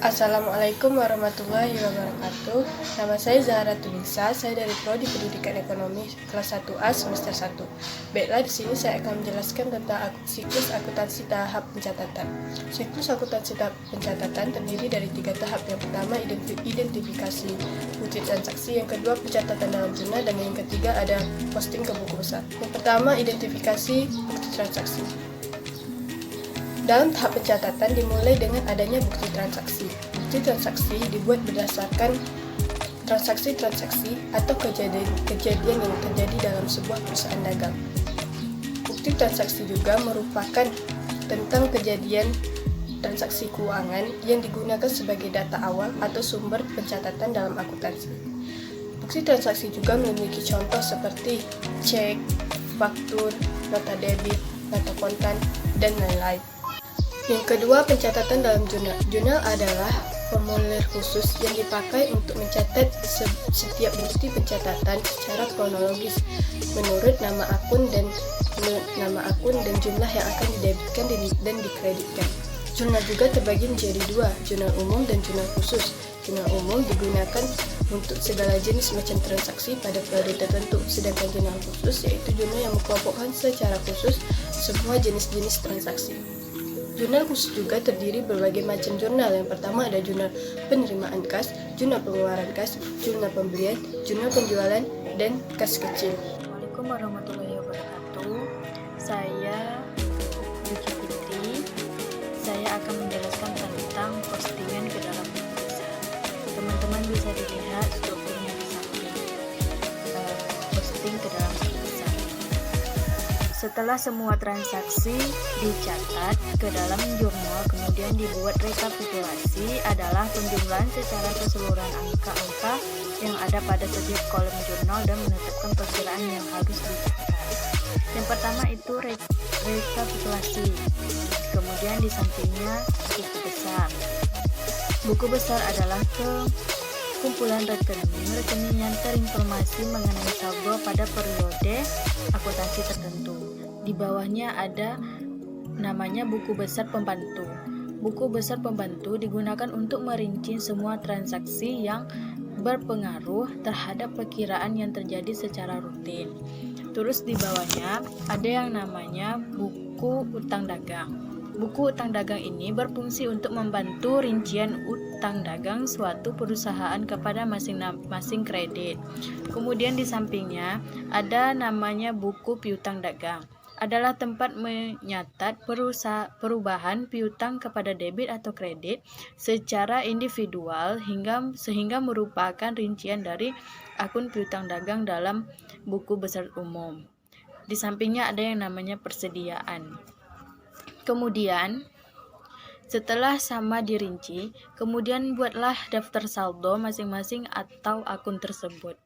Assalamualaikum warahmatullahi wabarakatuh. Nama saya Zahra Tunisa, saya dari Prodi Pendidikan Ekonomi kelas 1A semester 1. Baiklah, di sini saya akan menjelaskan tentang siklus akuntansi tahap pencatatan. Siklus akuntansi tahap pencatatan terdiri dari 3 tahap. Yang pertama, identifikasi bukti transaksi, yang kedua pencatatan dalam jurnal, dan yang ketiga ada posting ke buku besar. Yang pertama, identifikasi bukti transaksi. Dalam tahap pencatatan dimulai dengan adanya bukti transaksi. Bukti transaksi dibuat berdasarkan transaksi-transaksi atau kejadian yang terjadi dalam sebuah perusahaan dagang. Bukti transaksi juga merupakan tentang kejadian transaksi keuangan yang digunakan sebagai data awal atau sumber pencatatan dalam akuntansi. Bukti transaksi juga memiliki contoh seperti cek, faktur, nota debit, nota kontan, dan lain-lain. Yang kedua, pencatatan dalam jurnal. Jurnal adalah formulir khusus yang dipakai untuk mencatat setiap bukti pencatatan secara kronologis menurut nama akun dan jumlah yang akan didebitkan dan dikreditkan. Jurnal juga terbagi menjadi 2, jurnal umum dan jurnal khusus. Jurnal umum digunakan untuk segala jenis macam transaksi pada periode tertentu, sedangkan jurnal khusus yaitu jurnal yang mengelompokkan secara khusus semua jenis-jenis transaksi. Jurnal khusus juga terdiri berbagai macam jurnal. Yang pertama ada jurnal penerimaan kas, jurnal pengeluaran kas, jurnal pembelian, jurnal penjualan, dan kas kecil. Assalamualaikum warahmatullahi wabarakatuh. Saya Yuki Fitri. Saya akan menjelaskan tentang postingan ke dalam buku besar. Teman-teman bisa dilihat strukturnya di samping. Posting ke dalam buku besar. Setelah semua transaksi dicatat ke dalam jurnal, kemudian dibuat rekapitulasi adalah penjumlahan secara keseluruhan angka-angka yang ada pada setiap kolom jurnal dan menetapkan perkiraan yang harus dicatat. Yang pertama itu rekapitulasi. Kemudian di sampingnya buku besar. Buku besar adalah kumpulan rekening yang terinformasi mengenai saldo pada periode akuntansi tertentu. Di bawahnya ada namanya buku besar pembantu. Buku besar pembantu digunakan untuk merinci semua transaksi yang berpengaruh terhadap perkiraan yang terjadi secara rutin. Terus di bawahnya ada yang namanya buku utang dagang. Buku utang dagang ini berfungsi untuk membantu rincian utang dagang suatu perusahaan kepada masing-masing kredit. Kemudian di sampingnya ada namanya buku piutang dagang. Adalah tempat menyatat perubahan piutang kepada debit atau kredit secara individual sehingga merupakan rincian dari akun piutang dagang dalam buku besar umum. Di sampingnya ada yang namanya persediaan. Kemudian setelah sama dirinci, kemudian buatlah daftar saldo masing-masing atau akun tersebut.